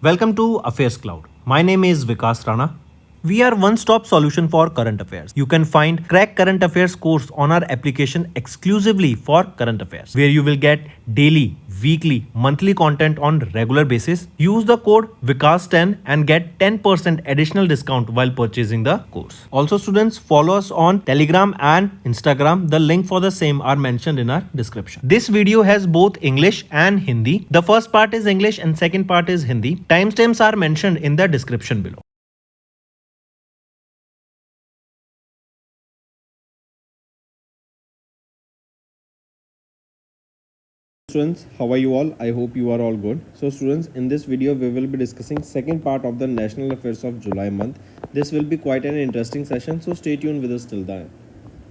Welcome to AffairsCloud. My name is Vikas Rana. We are one-stop solution for current affairs. You can find Crack Current Affairs course on our application exclusively for current affairs, where you will get daily, weekly, monthly content on regular basis. Use the code VIKAS10 and get 10% additional discount while purchasing the course. Also, students, follow us on Telegram and Instagram. The link for the same are mentioned in our description. This video has both English and Hindi. The first part is English and second part is Hindi. Timestamps are mentioned in the description below. Students, how are you all? I hope you are all good. So students, in this video we will be discussing second part of the national affairs of July month. This will be quite an interesting session, so stay tuned with us till then.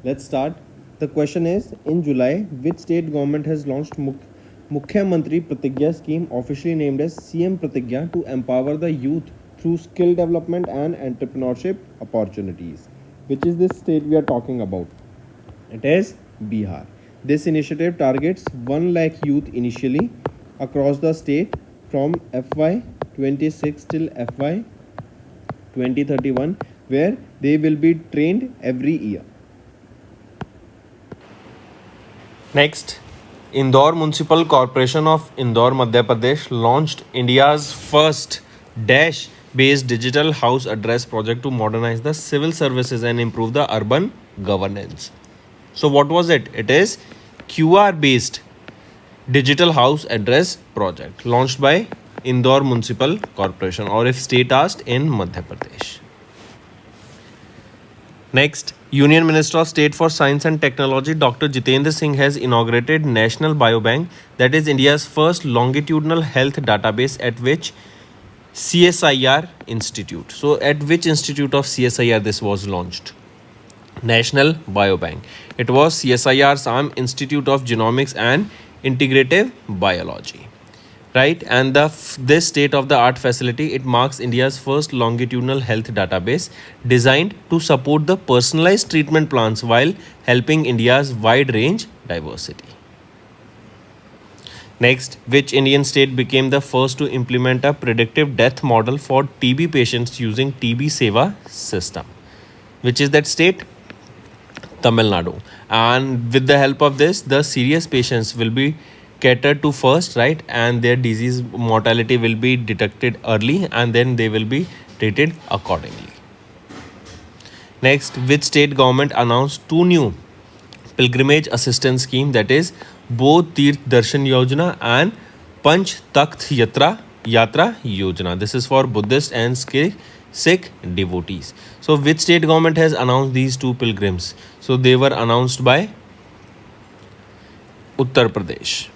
Let's start. The question is, in July, which state government has launched Mukhyamantri Pratigya scheme, officially named as CM Pratigya, to empower the youth through skill development and entrepreneurship opportunities? Which is this state we are talking about? It is Bihar. This initiative targets 1 lakh youth initially across the state from FY 26 till FY 2031, where they will be trained every year. Next, Indor Municipal Corporation of Indor, Madhya Pradesh launched India's first dash-based digital house address project to modernize the civil services and improve the urban governance. So what was it? It is QR-based digital house address project launched by Indor Municipal Corporation, or if state asked, in Madhya Pradesh. Next, Union Minister of State for Science and Technology Dr. Jitendra Singh has inaugurated National Biobank, that is India's first longitudinal health database at which CSIR Institute. So at which institute of CSIR this was launched? National Biobank. It was CSIR's arm, Institute of Genomics and Integrative Biology, right? And this state-of-the-art facility, it marks India's first longitudinal health database designed to support the personalized treatment plans while helping India's wide range diversity. Next, which Indian state became the first to implement a predictive death model for TB patients using TB Seva system? Which is that state? Tamil Nadu. And with the help of this, the serious patients will be catered to first, right? And their disease mortality will be detected early and then they will be treated accordingly. Next, which state government announced 2 new pilgrimage assistance scheme, that is Bodh Tirth Darshan Yojana and Panch Takht Yatra Yojana. This is for Buddhist and Sikh devotees. So which state government has announced these 2 pilgrims? So they were announced by Uttar Pradesh,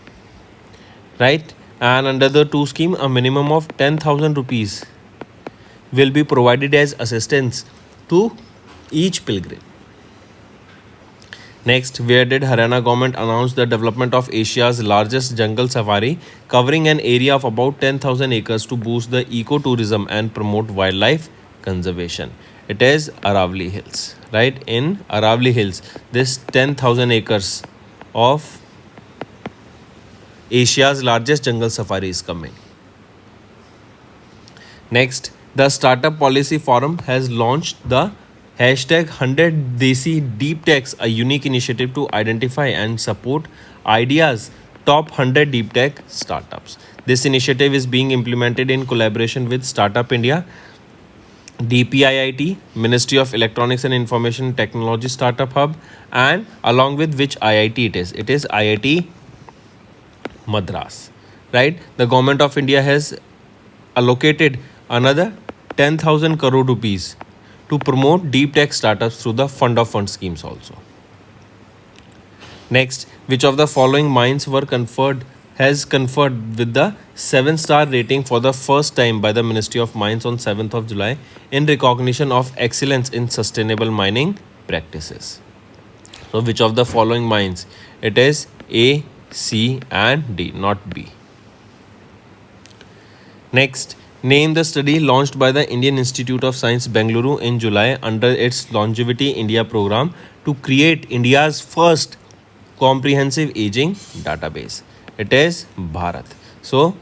right? And under the 2 scheme, a minimum of 10,000 rupees will be provided as assistance to each pilgrim. Next, where did Haryana government announce the development of Asia's largest jungle safari covering an area of about 10,000 acres to boost the ecotourism and promote wildlife conservation? It is Aravalli Hills, right? In Aravalli Hills, this 10,000 acres of Asia's largest jungle safari is coming. Next, the Startup Policy Forum has launched the hashtag 100 Desi Deep Techs, a unique initiative to identify and support ideas top 100 deep tech startups. This initiative is being implemented in collaboration with Startup India, DPIIT, Ministry of Electronics and Information Technology Startup Hub, and along with which IIT it is? It is IIT Madras, right? The government of India has allocated another 10,000 crore rupees to promote deep tech startups through the fund of funds schemes also. Next, which of the following mines has conferred with the 7-star rating for the first time by the Ministry of Mines on 7th of July in recognition of excellence in sustainable mining practices? So which of the following mines? It is A, C and D, not B. Next, name the study launched by the Indian Institute of Science, Bangaluru in July under its Longevity India program to create India's first comprehensive aging database. It is Bharat. So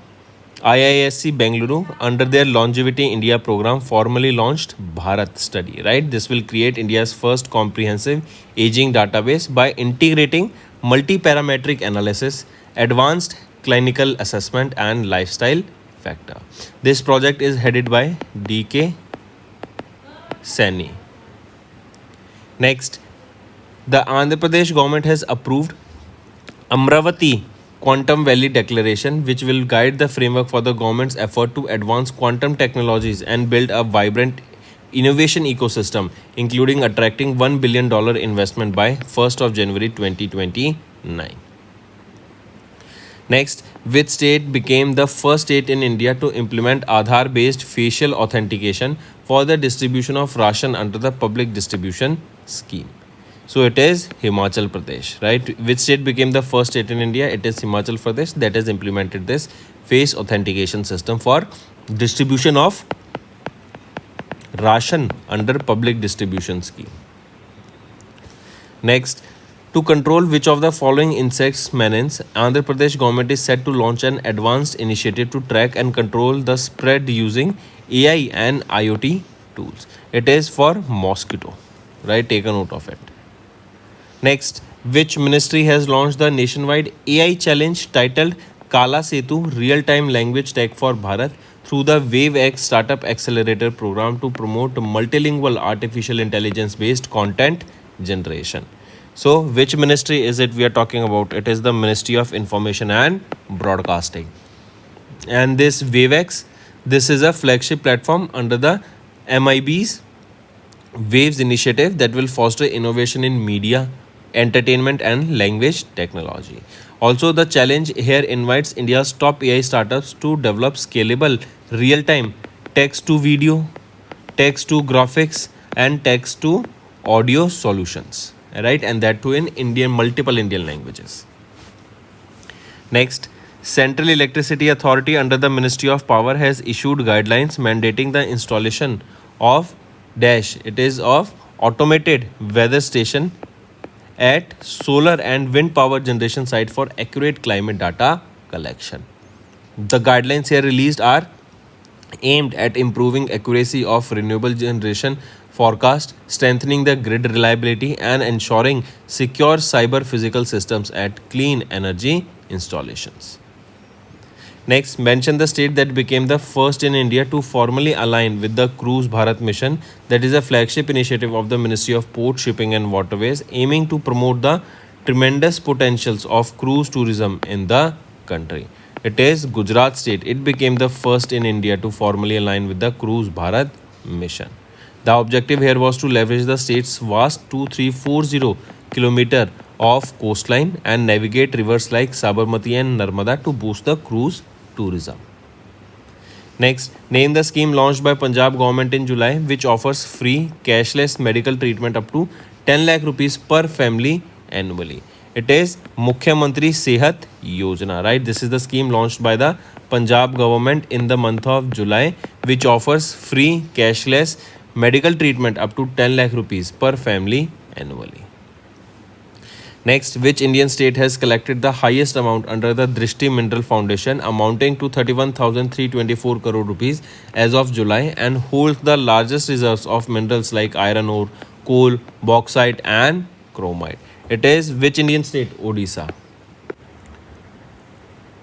IISc Bangaluru, under their Longevity India program, formally launched Bharat Study, right? This will create India's first comprehensive aging database by integrating multi-parametric analysis, advanced clinical assessment, and lifestyle factor. This project is headed by DK Saini. Next, the Andhra Pradesh government has approved Amraati Quantum Valley Declaration, which will guide the framework for the government's effort to advance quantum technologies and build a vibrant innovation ecosystem, including attracting $1 billion investment by 1st of January 2029. Next, which state became the first state in India to implement Aadhaar-based facial authentication for the distribution of ration under the public distribution scheme? So it is Himachal Pradesh, right? Which state became the first state in India? It is Himachal Pradesh that has implemented this face authentication system for distribution of ration under public distribution scheme. Next, to control which of the following insects menace, Andhra Pradesh government is set to launch an advanced initiative to track and control the spread using AI and IoT tools. It is for mosquito, right? Take a note of it. Next, which ministry has launched the nationwide AI challenge titled Kala Setu Real-Time Language Tech for Bharat through the WaveX Startup Accelerator program to promote multilingual artificial intelligence-based content generation? So, which ministry is it we are talking about? It is the Ministry of Information and Broadcasting. And this WaveX, this is a flagship platform under the MIB's Waves initiative that will foster innovation in media, entertainment, and language technology. Also, the challenge here invites India's top AI startups to develop scalable, real-time text to video, text to graphics, and text to audio solutions, right? And that too in multiple Indian languages. Next, Central Electricity Authority under the Ministry of Power has issued guidelines mandating the installation of automated weather station at solar and wind power generation site for accurate climate data collection. The guidelines here released are aimed at improving accuracy of renewable generation forecast, strengthening the grid reliability, and ensuring secure cyber physical systems at clean energy installations. Next, mention the state that became the first in India to formally align with the Cruise Bharat mission, that is a flagship initiative of the Ministry of Port, Shipping and Waterways, aiming to promote the tremendous potentials of cruise tourism in the country. It is Gujarat state. It became the first in India to formally align with the Cruise Bharat mission. The objective here was to leverage the state's vast 2340 kilometer of coastline and navigate rivers like Sabarmati and Narmada to boost the cruise tourism. Next, name the scheme launched by Punjab government in July, which offers free cashless medical treatment up to 10 lakh rupees per family annually. It is Mukhyamantri Sehat Yojana, right? This is the scheme launched by the Punjab government in the month of July, which offers free cashless medical treatment up to 10 lakh rupees per family annually. Next, which Indian state has collected the highest amount under the Drishti Mineral Foundation, amounting to 31,324 crore rupees as of July, and holds the largest reserves of minerals like iron ore, coal, bauxite and chromite? It is which Indian state? Odisha.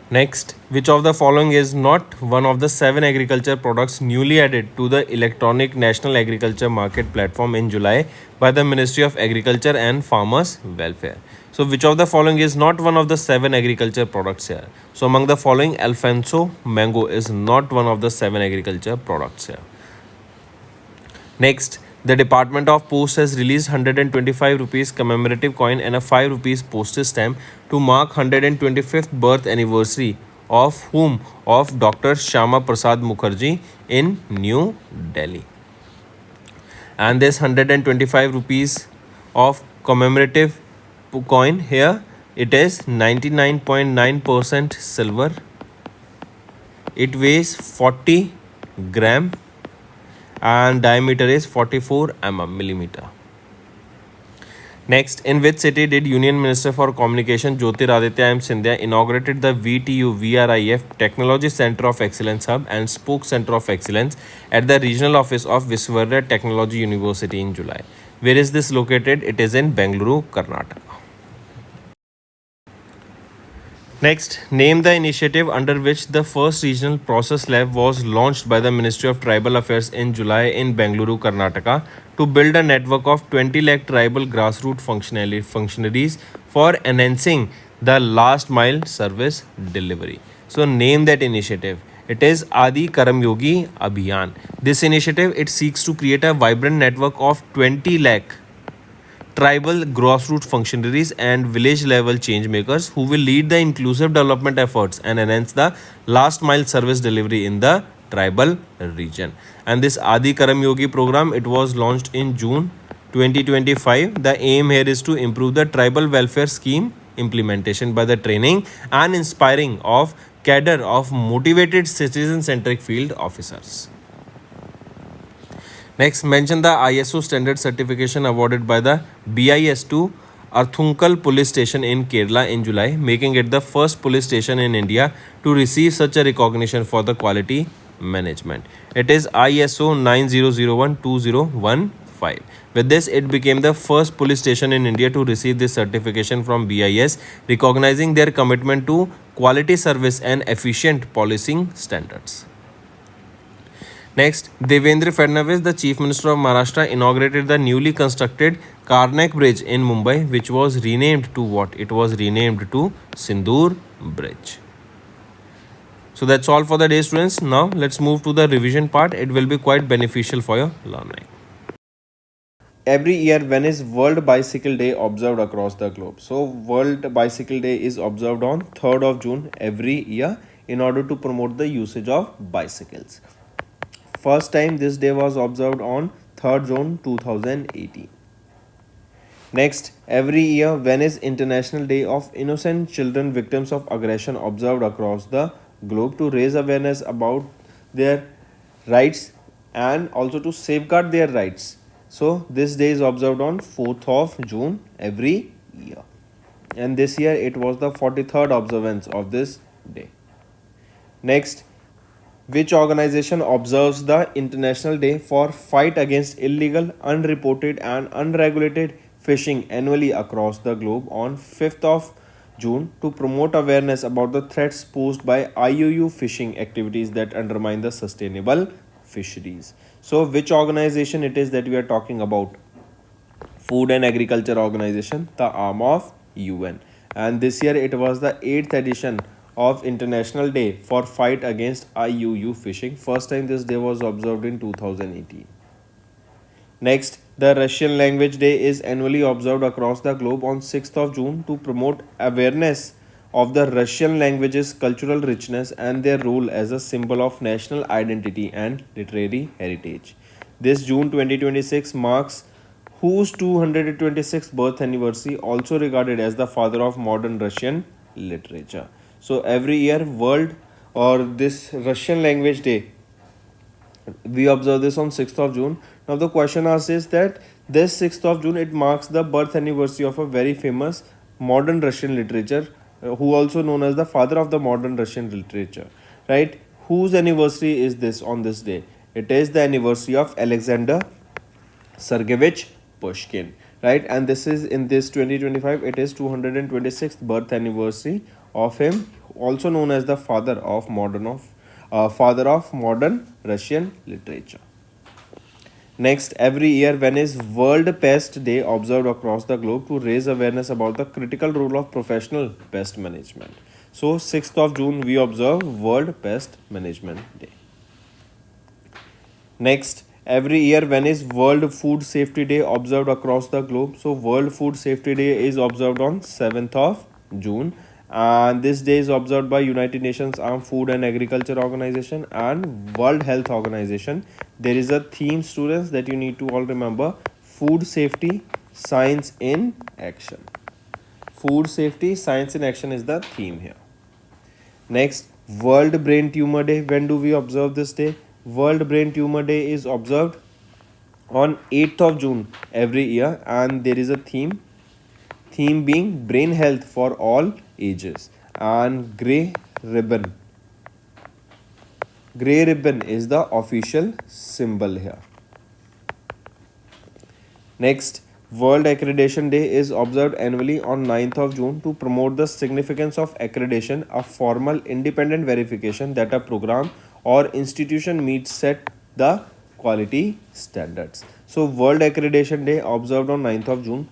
Next, which of the following is not one of the 7 agriculture products newly added to the electronic National Agriculture Market platform in July by the Ministry of Agriculture and Farmers Welfare? So, which of the following is not one of the 7 agriculture products here? So, among the following, Alfonso mango is not one of the 7 agriculture products here. Next, the Department of Post has released 125 rupees commemorative coin and a 5 rupees postage stamp to mark 125th birth anniversary of whom? Of Dr. Shyama Prasad Mukherjee in New Delhi. And this 125 rupees of commemorative coin here, it is 99.9% silver. It weighs 40 gram and diameter is 44 millimeter. Next, in which city did Union Minister for Communication Jyotiraditya M. Scindia inaugurated the VTU VRIF Technology Center of Excellence Hub and Spoke Center of Excellence at the regional office of Viswara Technology University in July? Where is this located? It is in Bangaluru, Karnataka. Next, name the initiative under which the first regional process lab was launched by the Ministry of Tribal Affairs in July in Bangaluru, Karnataka to build a network of 20 lakh tribal grassroots functionaries for enhancing the last mile service delivery. So name that initiative. It is Adi Karam Yogi Abhiyan. This initiative, it seeks to create a vibrant network of 20 lakh tribal grassroots functionaries and village level change makers who will lead the inclusive development efforts and enhance the last mile service delivery in the tribal region. And this Adi Karam Yogi program, it was launched in June 2025. The aim here is to improve the tribal welfare scheme implementation by the training and inspiring of cadre of motivated citizen centric field officers. Next, mention the ISO standard certification awarded by the BIS to Arthunkal Police Station in Kerala in July, making it the first police station in India to receive such a recognition for the quality management. It is ISO 9001-2015. With this, it became the first police station in India to receive this certification from BIS, recognizing their commitment to quality service and efficient policing standards. Next, Devendra Fadnavis, the Chief Minister of Maharashtra, inaugurated the newly constructed Karnak Bridge in Mumbai, which was renamed to what? It was renamed to Sindur Bridge. So that's all for the day, students. Now let's move to the revision part. It will be quite beneficial for your learning. Every year, when is World Bicycle Day observed across the globe? So World Bicycle Day is observed on 3rd of June every year in order to promote the usage of bicycles. First time this day was observed on 3rd June 2018. Next, every year when is International Day of Innocent Children Victims of Aggression observed across the globe to raise awareness about their rights and also to safeguard their rights. So this day is observed on 4th of June every year. And this year it was the 43rd observance of this day. Next, which organization observes the International Day for Fight Against Illegal, Unreported and Unregulated Fishing annually across the globe on 5th of June to promote awareness about the threats posed by IUU fishing activities that undermine the sustainable fisheries. So which organization it is that we are talking about? Food and Agriculture Organization, the arm of UN. And this year it was the 8th edition of International Day for Fight Against IUU Fishing. First time this day was observed in 2018. Next, the Russian Language Day is annually observed across the globe on 6th of June to promote awareness of the Russian language's cultural richness and their role as a symbol of national identity and literary heritage. This June 2026 marks whose 226th birth anniversary, also regarded as the father of modern Russian literature. So every year world or this Russian Language Day, we observe this on 6th of June. Now the question asked is that this 6th of June, it marks the birth anniversary of a very famous modern Russian literature who also known as the father of the modern Russian literature, right? Whose anniversary is this on this day? It is the anniversary of Alexander Sergeyevich Pushkin, right? And this is in this 2025, it is 226th birth anniversary of him, also known as the father of modern Russian literature. Next, every year when is World Pest Day observed across the globe to raise awareness about the critical role of professional pest management. So 6th of June we observe World Pest Management Day. Next, every year when is World Food Safety Day observed across the globe. So World Food Safety Day is observed on 7th of June, and this day is observed by United Nations Armed Food and Agriculture Organization and World Health Organization. There is a theme, students, that you need to all remember: food safety, science in action. Food safety, science in action is the theme here. Next, World Brain Tumor Day. When do we observe this day? World Brain Tumor Day is observed on 8th of June every year, and there is a theme: theme being brain health for all ages. And grey ribbon is the official symbol here. Next, World Accreditation Day is observed annually on 9th of June to promote the significance of accreditation, a formal independent verification that a program or institution meets set the quality standards. So World Accreditation Day observed on 9th of June.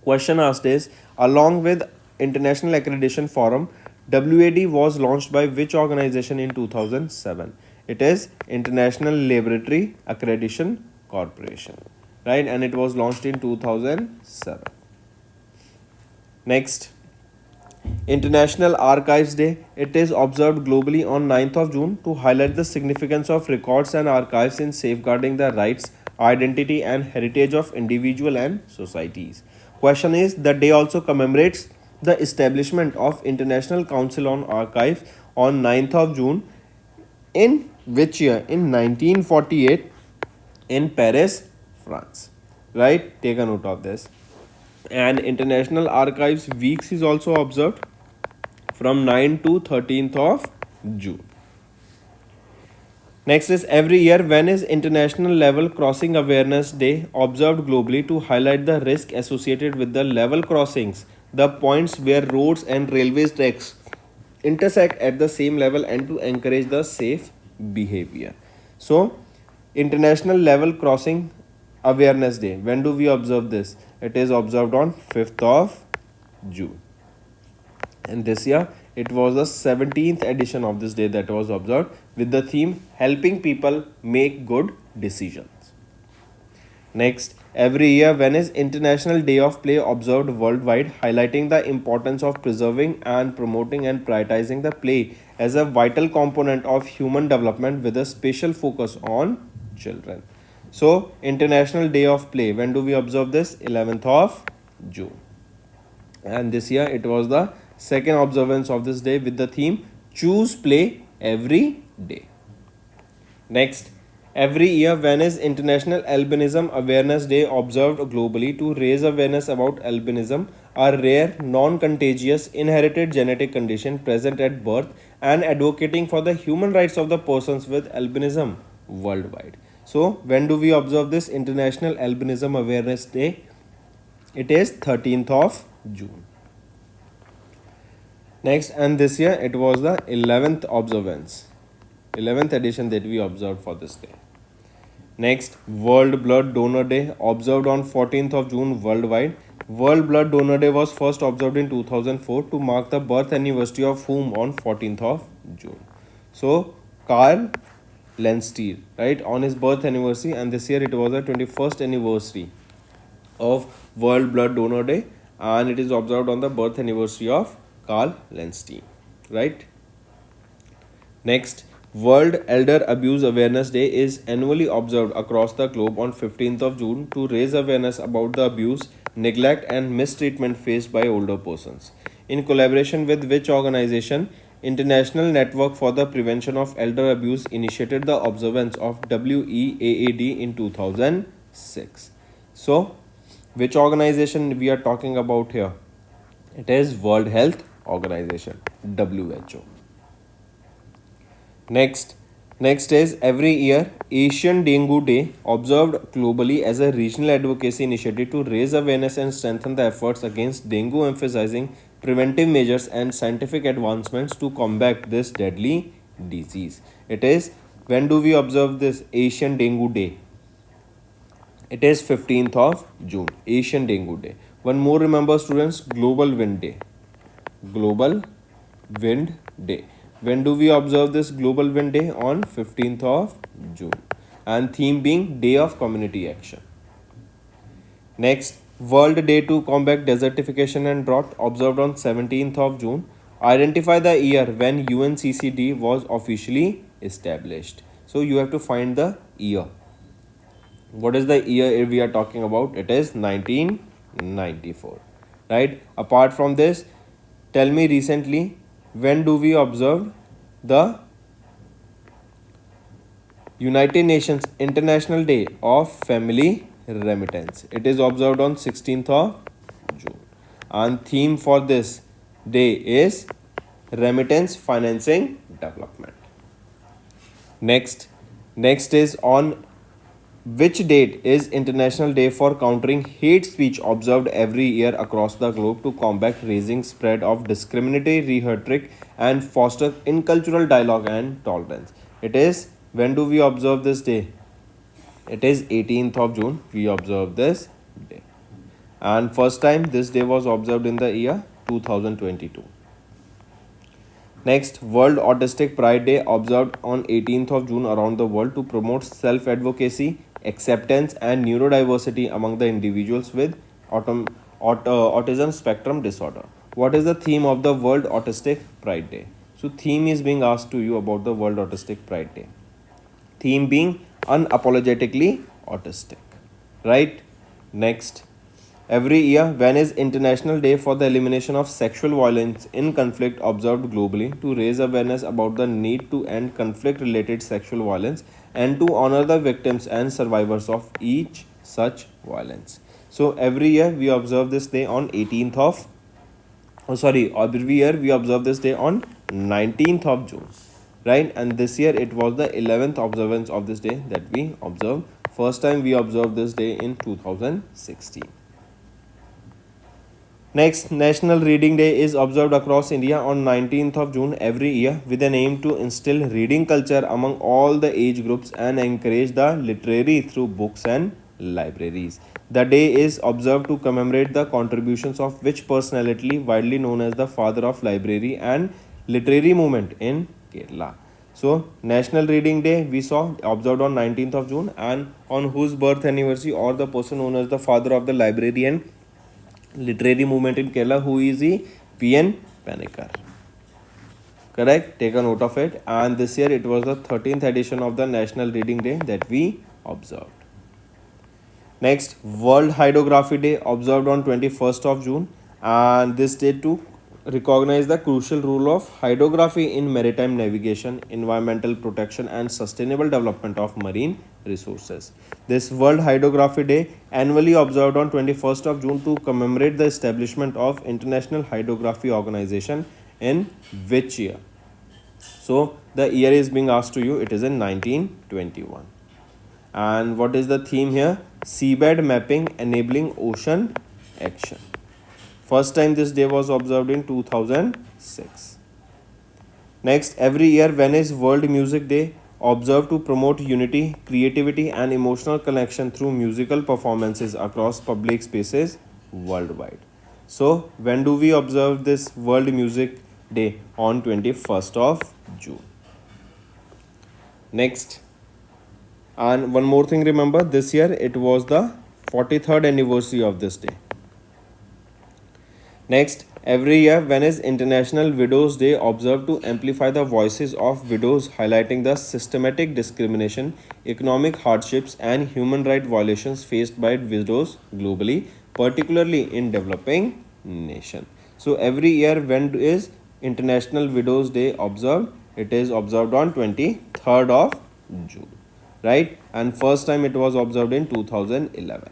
Question asked is, along with International Accreditation Forum, WAD was launched by which organization in 2007? It is International Laboratory Accreditation Corporation, right? And it was launched in 2007. Next, International Archives Day. It is observed globally on 9th of June to highlight the significance of records and archives in safeguarding the rights, identity and heritage of individuals and societies. Question is, the day also commemorates the establishment of International Council on Archives on 9th of June in which year? In 1948 in Paris, France. Right? Take a note of this. And International Archives Weeks is also observed from 9th to 13th of June. Next is, every year when is International Level Crossing Awareness Day observed globally to highlight the risk associated with the level crossings, the points where roads and railway tracks intersect at the same level, and to encourage the safe behavior. So, International Level Crossing Awareness Day, when do we observe this? It is observed on 5th of June. And this year it was the 17th edition of this day that was observed with the theme helping people make good decisions. Next, every year when is International Day of Play observed worldwide, highlighting the importance of preserving and promoting and prioritizing the play as a vital component of human development with a special focus on children. So, International Day of Play, when do we observe this? 11th of June. And this year it was the second observance of this day with the theme choose play every day. Next, every year when is International Albinism Awareness Day observed globally to raise awareness about albinism, a rare, non-contagious, inherited genetic condition present at birth, and advocating for the human rights of the persons with albinism worldwide. So, when do we observe this International Albinism Awareness Day? It is 13th of June. Next, and this year it was the 11th observance, 11th edition that we observed for this day. Next, World Blood Donor Day observed on 14th of June worldwide. World Blood Donor Day was first observed in 2004 to mark the birth anniversary of whom on 14th of June. So, Karl Lenstier, right, on his birth anniversary, and this year it was the 21st anniversary of World Blood Donor Day, and it is observed on the birth anniversary of Karl Lenstier, right? Next, World Elder Abuse Awareness Day is annually observed across the globe on 15th of June to raise awareness about the abuse, neglect and mistreatment faced by older persons. In collaboration with which organization? International Network for the Prevention of Elder Abuse initiated the observance of WEAAD in 2006. So, which organization we are talking about here? It is World Health Organization, WHO. Next is every year Asian Dengue Day observed globally as a regional advocacy initiative to raise awareness and strengthen the efforts against dengue, emphasizing preventive measures and scientific advancements to combat this deadly disease. It is, when do we observe this Asian Dengue Day? It is 15th of June, Asian Dengue Day. One more, remember students, Global Wind Day. Global Wind Day. When do we observe this Global Wind Day? On 15th of June. And theme being Day of Community Action. Next, World Day to Combat Desertification and Drought observed on 17th of June. Identify the year when UNCCD was officially established. So you have to find the year. What is the year we are talking about? It is 1994. Right? Apart from this, tell me recently, when do we observe the United Nations International Day of Family Remittance? It is observed on 16th of June. and theme for this day is remittance financing development. Next is on which date is International Day for Countering Hate Speech observed every year across the globe to combat rising spread of discriminatory rhetoric and foster intercultural dialogue and tolerance? It is, when do we observe this day? It is 18th of June we observe this day. And first time this day was observed in the year 2022. Next, World Autistic Pride Day observed on 18th of June around the world to promote self-advocacy, acceptance and neurodiversity among the individuals with autism spectrum disorder. What is the theme of the World Autistic Pride Day? So theme is being asked to you about the World Autistic Pride Day. Theme being unapologetically autistic. Right? Next. Every year, when is International Day for the Elimination of Sexual Violence in Conflict observed globally to raise awareness about the need to end conflict-related sexual violence and to honor the victims and survivors of each such violence. So every year we observe this day on 18th of every year we observe this day on 19th of June, right? And this year it was the 11th observance of this day that we observed. First time we observed this day in 2016. Next, National Reading Day is observed across India on 19th of June every year with an aim to instill reading culture among all the age groups and encourage the literary through books and libraries. The day is observed to commemorate the contributions of which personality widely known as the father of library and literary movement in Kerala. So, National Reading Day we saw observed on 19th of June, and on whose birth anniversary or the person known as the father of the library and literary movement in Kerala, who is he? P.N. Panikkar. Correct? Take a note of it. And this year it was the 13th edition of the National Reading Day that we observed. Next, World Hydrography Day observed on 21st of June, and this day to recognize the crucial role of hydrography in maritime navigation, environmental protection and sustainable development of marine resources. This World Hydrography Day annually observed on 21st of June to commemorate the establishment of International Hydrography Organization in which year? So the year is being asked to you, it is in 1921. And what is the theme here? Seabed mapping enabling ocean action. First time this day was observed in 2006. Next, every year when is World Music Day observed to promote unity, creativity and emotional connection through musical performances across public spaces worldwide. So, when do we observe this World Music Day? On 21st of June. Next, and one more thing, remember this year it was the 43rd anniversary of this day. Next, every year when is International Widows Day observed to amplify the voices of widows, highlighting the systematic discrimination, economic hardships and human rights violations faced by widows globally, particularly in developing nations. So every year when is International Widows Day observed? It is observed on 23rd of June, right? And first time it was observed in 2011.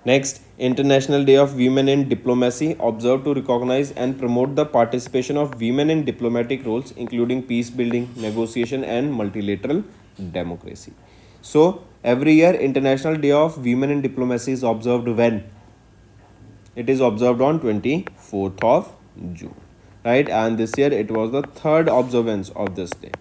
Next, International Day of Women in Diplomacy observed to recognize and promote the participation of women in diplomatic roles, including peace building, negotiation and multilateral democracy. So, every year International Day of Women in Diplomacy is observed when? It is observed on 24th of June, right? And this year it was the third observance of this day.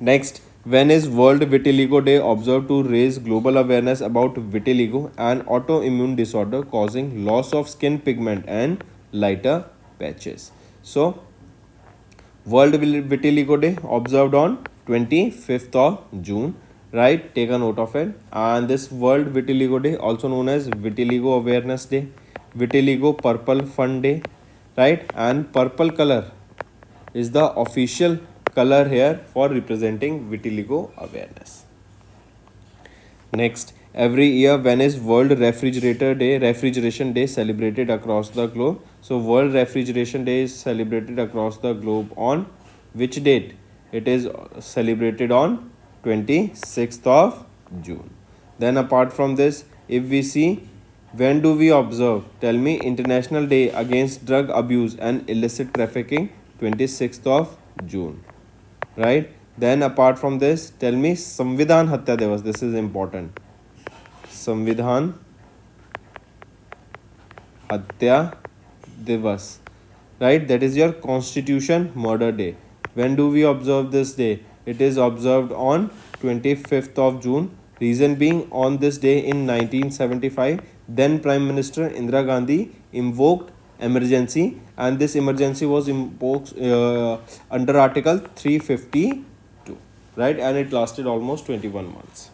Next, when is World Vitiligo Day observed to raise global awareness about vitiligo, an autoimmune disorder causing loss of skin pigment and lighter patches. So, World Vitiligo Day observed on 25th of June, right? Take a note of it. And this World Vitiligo Day, also known as Vitiligo Awareness Day, Vitiligo Purple Fund Day, right? And purple color is the official color here for representing vitiligo awareness. Next, every year when is World Refrigeration Day celebrated across the globe? So World Refrigeration Day is celebrated across the globe on which date? It is celebrated on 26th of June. Then apart from this, if we see When do we observe? Tell me. International Day Against Drug Abuse and Illicit Trafficking, 26th of June. Right? Then apart from this, tell me Samvidhan Hatya Divas. This is important. Samvidhan Hatya Divas. Right? That is your Constitution Murder Day. When do we observe this day? It is observed on 25th of June. Reason being, on this day in 1975, then Prime Minister Indira Gandhi invoked emergency, and this emergency was imposed under Article 352, right? And it lasted almost 21 months.